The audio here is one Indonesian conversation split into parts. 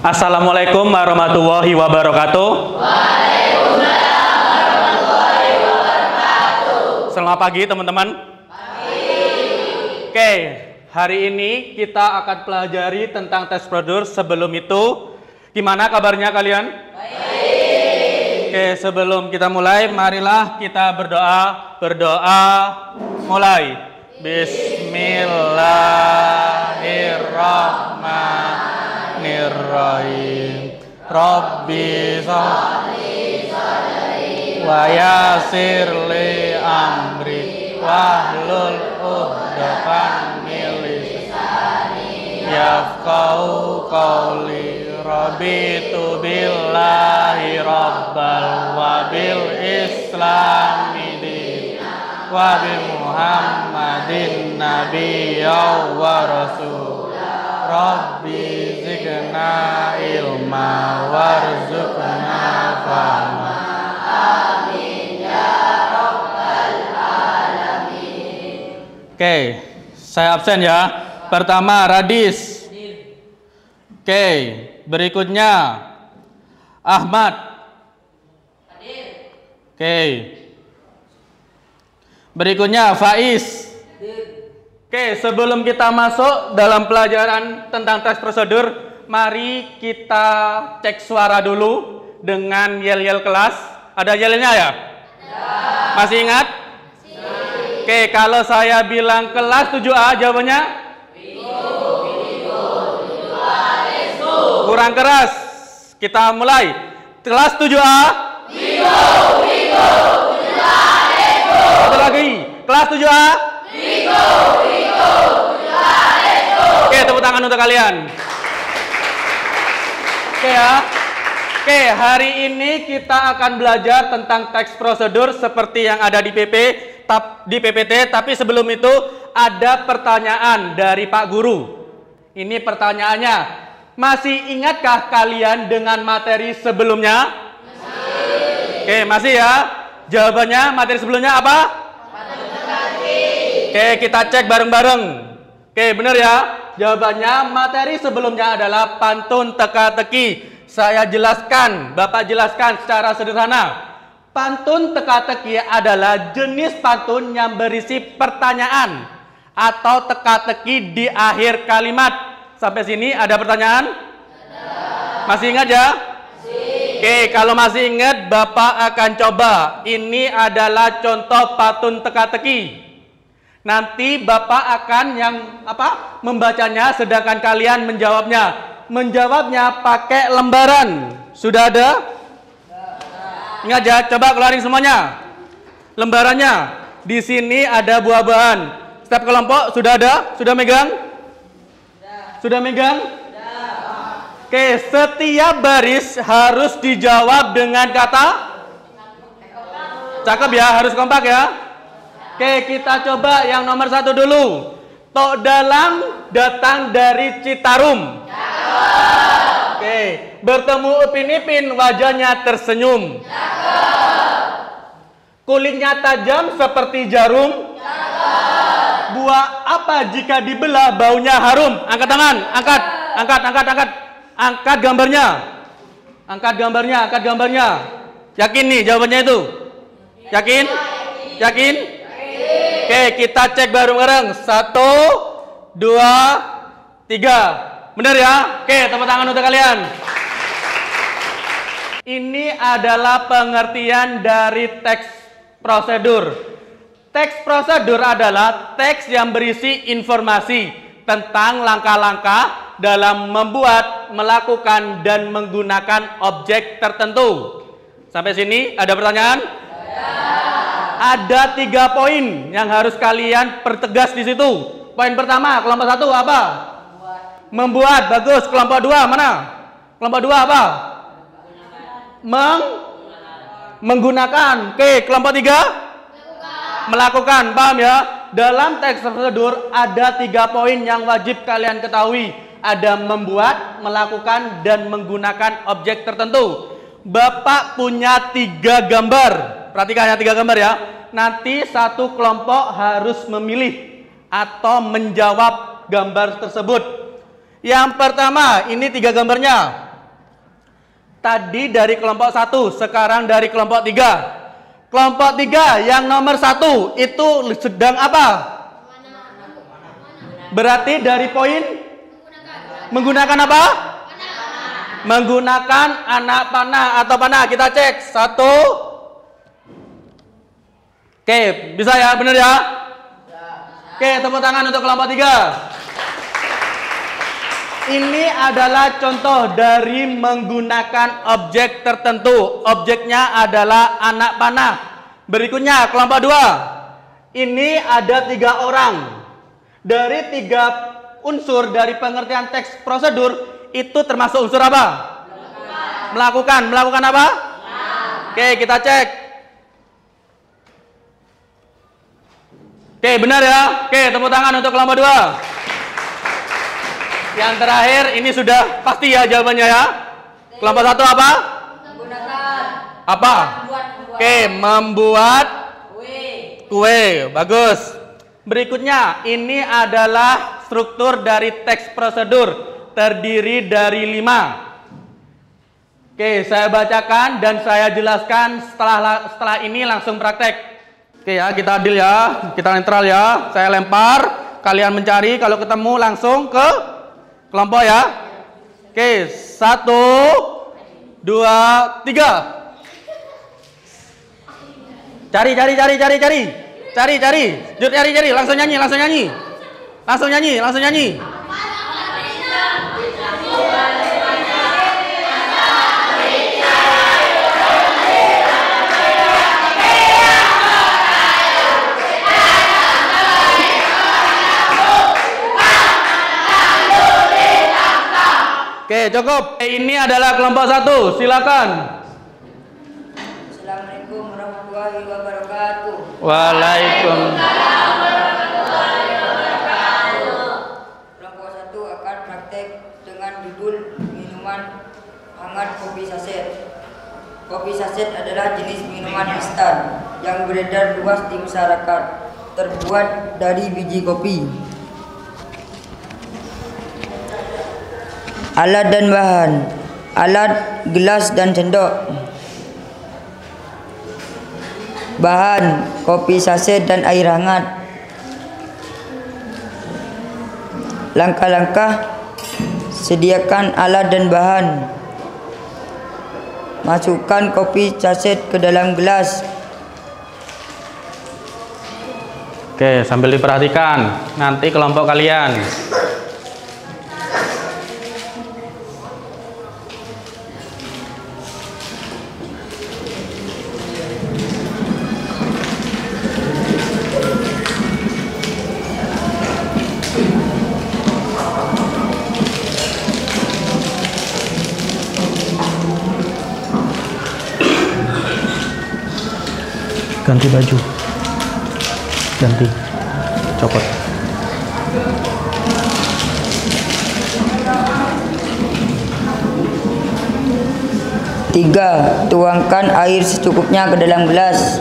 Assalamualaikum warahmatullahi wabarakatuh. Waalaikumsalam warahmatullahi wabarakatuh. Selamat pagi teman-teman. Oke, hari ini kita akan pelajari tentang tes prosedur. Sebelum itu, gimana kabarnya kalian? Baik. Oke, sebelum kita mulai, marilah kita berdoa. Mulai. Bismillahirrahmanirrahim. Rabbi sholli wa yassir li amri wahlul 'uqdatam min lisani yafqahu qawli. Raditu billahi rabbal wa bil islami dinan wa bi Muhammadin nabiyyan wa rasul. Rabbi zidna ilma warzuqna fahma. Amin ya rabbal alamin. Oke, saya absen ya. Pertama Radis. Oke, berikutnya Ahmad. Oke. Berikutnya Faiz. Oke, sebelum kita masuk dalam pelajaran tentang tes prosedur, mari kita cek suara dulu dengan yel-yel kelas. Ada yelnya ya? Masih ingat? Oke, kalau saya bilang kelas 7A, jawabannya? Kurang keras. Kita mulai. Kelas 7A. Satu lagi. Kelas 7A. Oke, tepuk tangan untuk kalian. Oke ya. Oke, hari ini kita akan belajar tentang teks prosedur seperti yang ada di PPT, tapi sebelum itu ada pertanyaan dari Pak Guru. Ini pertanyaannya. Masih ingatkah kalian dengan materi sebelumnya? Masih. Oke, masih ya. Jawabannya materi sebelumnya apa? Oke, kita cek bareng-bareng. Oke, benar ya. Jawabannya materi sebelumnya adalah pantun teka-teki. Saya jelaskan, Bapak jelaskan secara sederhana. Pantun teka-teki adalah jenis pantun yang berisi pertanyaan atau teka-teki di akhir kalimat. Sampai sini ada pertanyaan? Masih ingat ya? Oke, kalau masih ingat, Bapak akan coba. Ini adalah contoh pantun teka-teki. Nanti Bapak akan membacanya, sedangkan kalian menjawabnya. Menjawabnya pakai lembaran. Sudah ada? Ingat ya, coba keluarin semuanya. Lembarannya. Di sini ada buah-buahan. Setiap kelompok sudah ada? Sudah megang? Sudah megang? Oke, setiap baris harus dijawab dengan kata? Cakep ya, harus kompak ya. Oke, kita coba yang nomor 1 dulu. Tok Dalam datang dari Citarum. Oke, bertemu Upin Ipin, wajahnya tersenyum. Kulitnya tajam seperti jarum. Buah apa jika dibelah baunya harum? Angkat tangan, angkat. Angkat gambarnya. Angkat gambarnya. Yakin nih jawabannya itu? Yakin? Oke, kita cek bareng-bareng. 1, 2, 3. Benar ya? Oke, tepuk tangan untuk kalian. Ini adalah pengertian dari teks prosedur. Teks prosedur adalah teks yang berisi informasi tentang langkah-langkah dalam membuat, melakukan, dan menggunakan objek tertentu. Sampai sini ada pertanyaan? Ada 3 poin yang harus kalian pertegas di situ. Poin pertama, kelompok 1 apa? Membuat. Bagus. Kelompok 2 mana? Kelompok 2 apa? Menggunakan. Oke, kelompok 3? Melakukan. Paham ya? Dalam teks prosedur ada 3 poin yang wajib kalian ketahui. Ada membuat, melakukan, dan menggunakan objek tertentu. Bapak punya 3 gambar. Perhatikan ya, 3 gambar ya. Nanti satu kelompok harus memilih atau menjawab gambar tersebut. Yang pertama, ini 3 gambarnya. Tadi dari kelompok 1, sekarang dari kelompok 3. Kelompok 3 yang nomor 1 itu sedang apa? Berarti dari poin menggunakan apa? Menggunakan anak panah atau panah. Kita cek. 1. Oke, bisa ya? Benar ya? Oke, tepuk tangan untuk kelompok 3. Ini adalah contoh dari menggunakan objek tertentu. Objeknya adalah anak panah. Berikutnya kelompok 2. Ini ada 3 orang. Dari 3 unsur dari pengertian teks prosedur itu termasuk unsur apa? Melakukan. Melakukan apa? Oke, kita cek. Oke, benar ya? Oke, tepuk tangan untuk kelompok 2. Yang terakhir ini sudah pasti ya jawabannya ya. Kelompok 1 apa? Menggunakan. Apa? Oke, membuat kue. Bagus. Berikutnya, ini adalah struktur dari teks prosedur. Terdiri dari 5. Oke, saya bacakan dan saya jelaskan. Setelah ini langsung praktek. Oke ya, kita adil ya. Kita netral ya. Saya lempar, kalian mencari. Kalau ketemu langsung ke kelompok ya. Oke, 1, 2, 3. Cari. Jut cari. Langsung nyanyi. Oke, cukup. Ini adalah kelompok 1. Silakan. Assalamualaikum warahmatullahi wabarakatuh. Waalaikumsalam. Kelompok 1 akan praktek dengan judul minuman hangat kopi saset. Kopi saset adalah jenis minuman instan yang beredar luas di masyarakat, terbuat dari biji kopi. Alat dan bahan: alat, gelas dan sendok. Bahan: kopi saset dan air hangat. Langkah-langkah: sediakan alat dan bahan. Masukkan kopi saset ke dalam gelas. Oke, sambil diperhatikan nanti kelompok kalian. Ganti baju, copot. Tiga, tuangkan air secukupnya ke dalam gelas.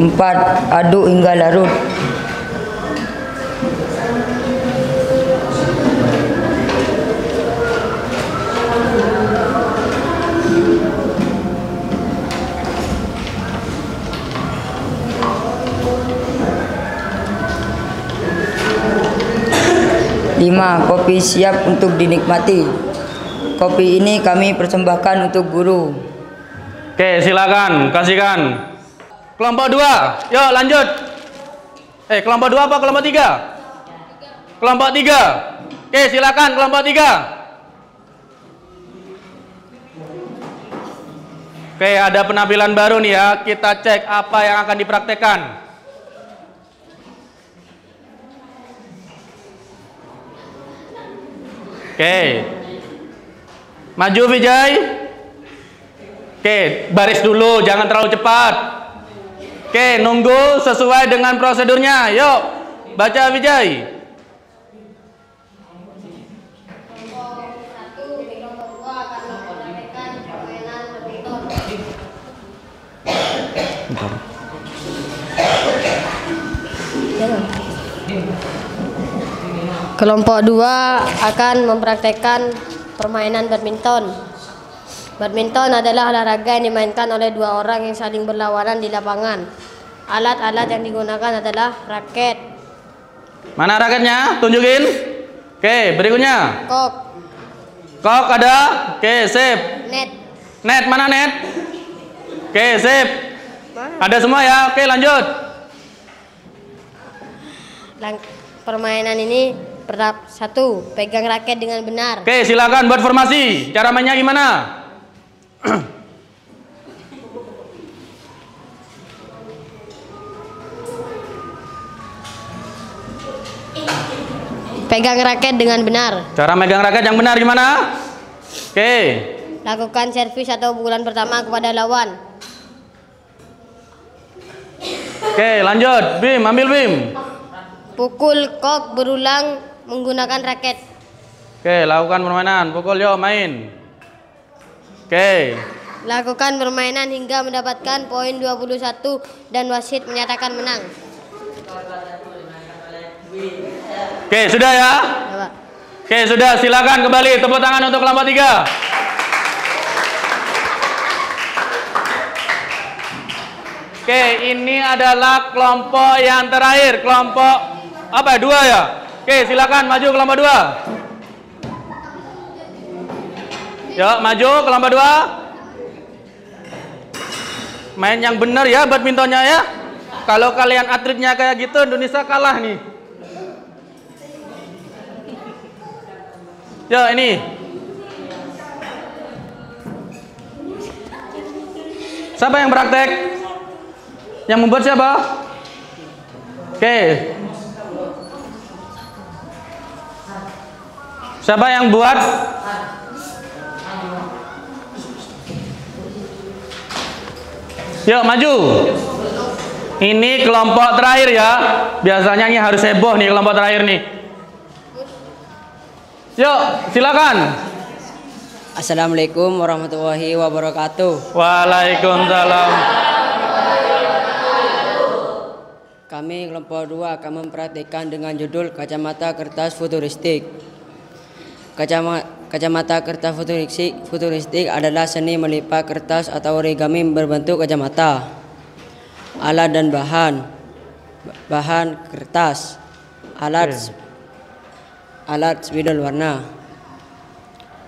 Empat, aduk hingga larut. Lima, kopi siap untuk dinikmati. Kopi ini kami persembahkan untuk guru. Oke, silakan kasihkan. Kelompok 2, yuk lanjut. Kelompok 2 apa kelompok 3? Kelompok 3. Oke, silakan kelompok 3. Oke, ada penampilan baru nih ya. Kita cek apa yang akan dipraktekkan. Oke. Maju Vijay. Oke, baris dulu, jangan terlalu cepat. Oke, nunggu sesuai dengan prosedurnya. Yuk, baca Wijay. Kelompok 2 akan mempraktekkan permainan badminton. Badminton adalah olahraga yang dimainkan oleh dua orang yang saling berlawanan di lapangan. Alat-alat yang digunakan adalah raket. Mana raketnya? Tunjukin. Oke, berikutnya. Kok. Kok ada? Oke, sip. Net. Net, mana net? Oke, sip. Ada semua ya? Oke, lanjut. Permainan ini pertama 1. Pegang raket dengan benar. Oke, silakan buat formasi. Cara mainnya gimana? Pegang raket dengan benar. Cara megang raket yang benar gimana? Oke. Lakukan servis atau pukulan pertama kepada lawan. Oke, lanjut. Bim, ambil Bim. Pukul kok berulang menggunakan raket. Oke, lakukan permainan. Pukul, yuk main. Oke. Lakukan permainan hingga mendapatkan poin 21 dan wasit menyatakan menang. Oke, sudah ya? Coba. Oke, sudah. Silakan kembali. Tepuk tangan untuk kelompok 3. Oke, ini adalah kelompok yang terakhir. Kelompok apa? 2 ya? Oke, silakan maju kelompok 2. Yuk, maju kelompok 2. Main yang benar ya badmintonnya ya. Kalau kalian atletnya kayak gitu, Indonesia kalah nih. Yuk, ini. Siapa yang praktek? Yang membuat siapa? Oke. Siapa yang buat? Yuk, maju. Ini kelompok terakhir ya. Biasanya ini harus heboh nih kelompok terakhir nih. Yuk, silakan. Assalamualaikum warahmatullahi wabarakatuh. Waalaikumsalam. Kami kelompok 2 akan mempraktikkan dengan judul kacamata kertas futuristik. Kacamata kertas futuristik adalah seni melipat kertas atau origami berbentuk kacamata. Alat dan bahan kertas, alat spidol warna.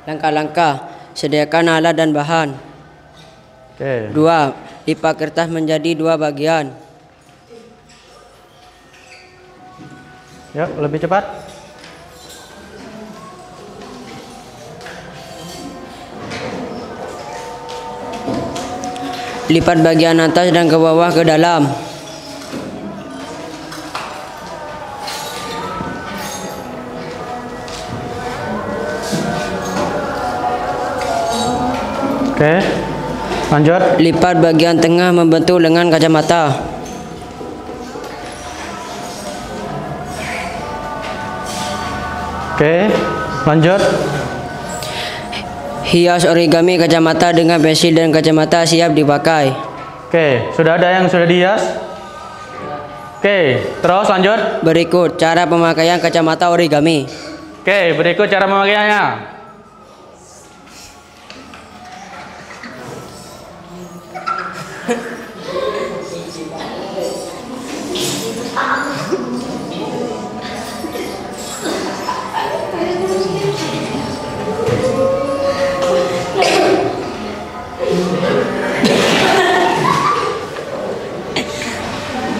Langkah-langkah: sediakan alat dan bahan. 2. Lipat kertas menjadi 2 bagian. Yuk, lebih cepat. Lipat bagian atas dan ke bawah ke dalam. Oke, lanjut. Lipat bagian tengah membentuk lengan kacamata. Oke, lanjut. Hias origami kacamata dengan pensil dan kacamata siap dipakai. Oke, sudah ada yang sudah dihias? Oke, terus lanjut. Berikut cara pemakaian kacamata origami. Oke, berikut cara pemakaiannya.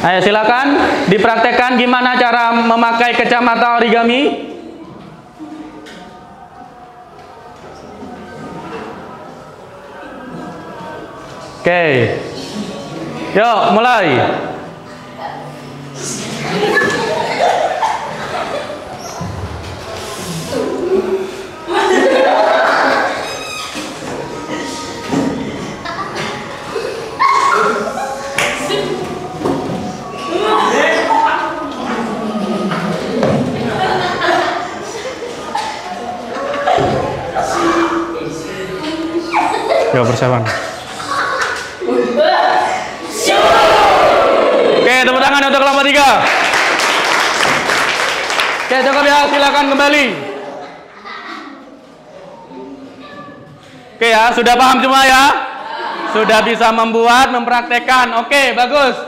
Ayo silakan dipraktekkan gimana cara memakai kacamata origami. Oke, yuk mulai. Ayo persiapan. Oke, tepuk tangan untuk kelompok 3. Oke, cukup ya, silakan kembali. Oke ya, sudah paham semua ya? Sudah bisa membuat, mempraktekkan. Oke, bagus.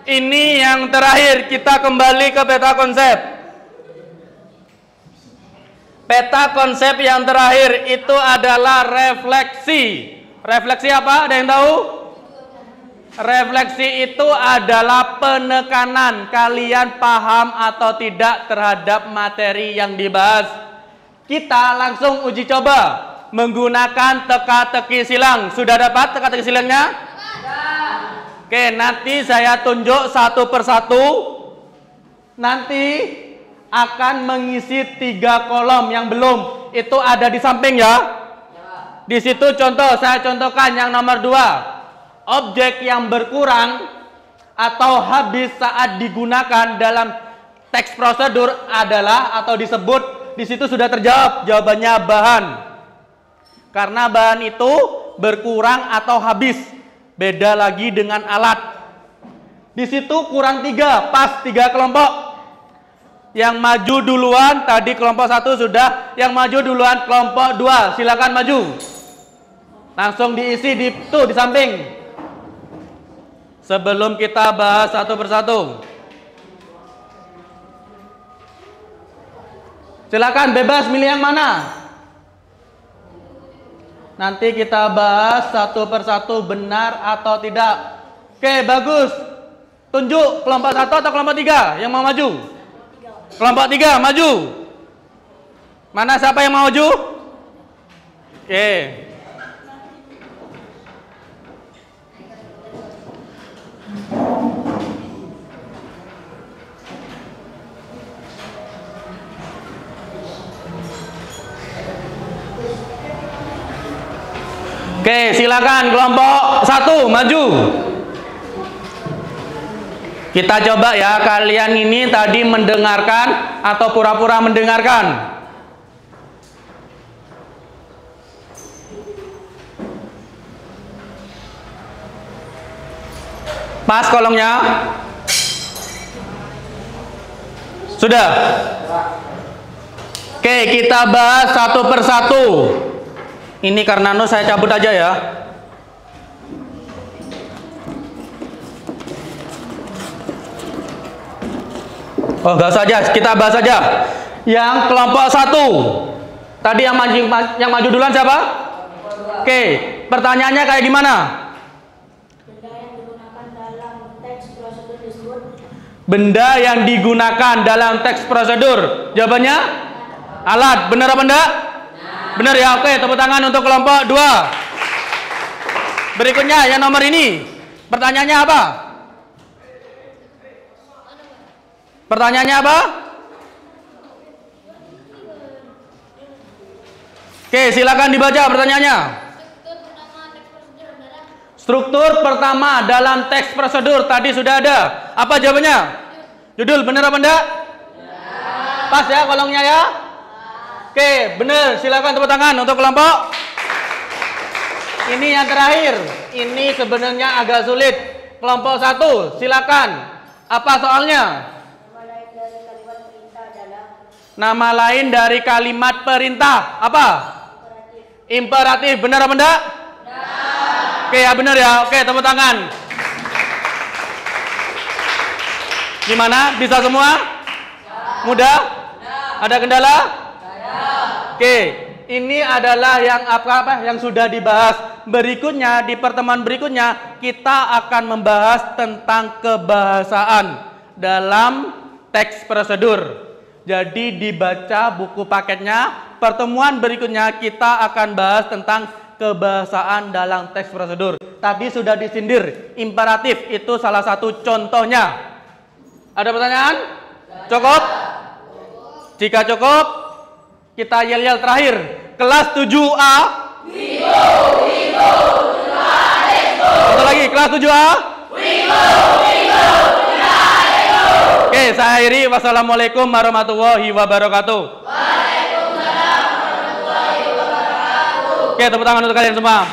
Ini yang terakhir, kita kembali ke peta konsep. Peta konsep yang terakhir itu adalah refleksi. Refleksi apa? Ada yang tahu? Refleksi itu adalah penekanan kalian paham atau tidak terhadap materi yang dibahas. Kita langsung uji coba menggunakan teka-teki silang. Sudah dapat teka-teki silangnya? Oke, nanti saya tunjuk satu persatu. Nanti akan mengisi 3 kolom yang belum. Itu ada di samping ya. Di situ contoh, saya contohkan yang nomor 2. Objek yang berkurang atau habis saat digunakan dalam teks prosedur adalah atau disebut, di situ sudah terjawab jawabannya bahan. Karena bahan itu berkurang atau habis. Beda lagi dengan alat. Di situ kurang 3, pas 3 kelompok. Yang maju duluan tadi kelompok 1 sudah, yang maju duluan kelompok 2, silakan maju. Langsung diisi di samping. Sebelum kita bahas satu persatu. Silakan bebas milih yang mana. Nanti kita bahas satu persatu benar atau tidak. Oke, bagus. Tunjuk kelompok 1 atau kelompok 3 yang mau maju. Kelompok 3 maju. Mana siapa yang mau maju? Oke. Oke, silakan kelompok 1 maju. Kita coba ya, kalian ini tadi mendengarkan atau pura-pura mendengarkan. Pas kolomnya? Sudah? Oke, kita bahas satu persatu. Ini karena saya cabut aja ya. Oh, nggak usah aja, kita bahas aja. Yang kelompok 1. Tadi yang maju duluan siapa? Oke, pertanyaannya kayak gimana? Benda yang digunakan dalam teks prosedur. Jawabannya? Alat. Benar apa enggak? Benar ya. Oke, tepuk tangan untuk kelompok 2. Berikutnya yang nomor ini. Pertanyaannya apa? Pertanyaannya apa? Oke, silakan dibaca pertanyaannya. Struktur pertama dalam teks prosedur tadi sudah ada. Apa jawabannya? Judul. Benar apa enggak? Pas ya kolomnya ya. Oke, benar. Silakan tepuk tangan untuk kelompok. Ini yang terakhir. Ini sebenarnya agak sulit. Kelompok 1, silakan. Apa soalnya? Nama lain dari kalimat perintah. Apa? Imperatif. Benar apa enggak? Oke ya, benar ya. Oke, tepuk tangan. Gimana? Bisa semua? Mudah? Ada kendala? Oke, ini adalah yang sudah dibahas. Berikutnya, di pertemuan berikutnya kita akan membahas tentang kebahasaan dalam teks prosedur. Jadi dibaca buku paketnya. Pertemuan berikutnya kita akan bahas tentang kebahasaan dalam teks prosedur. Tadi sudah disindir, imperatif itu salah satu contohnya. Ada pertanyaan? Cukup? Jika cukup, kita yel-yel terakhir. Kelas 7A. Satu lagi, kelas 7A. Oke, saya akhiri. Wassalamualaikum warahmatullahi wabarakatuh. Waalaikumsalam warahmatullahi wabarakatuh. Oke, tepuk tangan untuk kalian semua.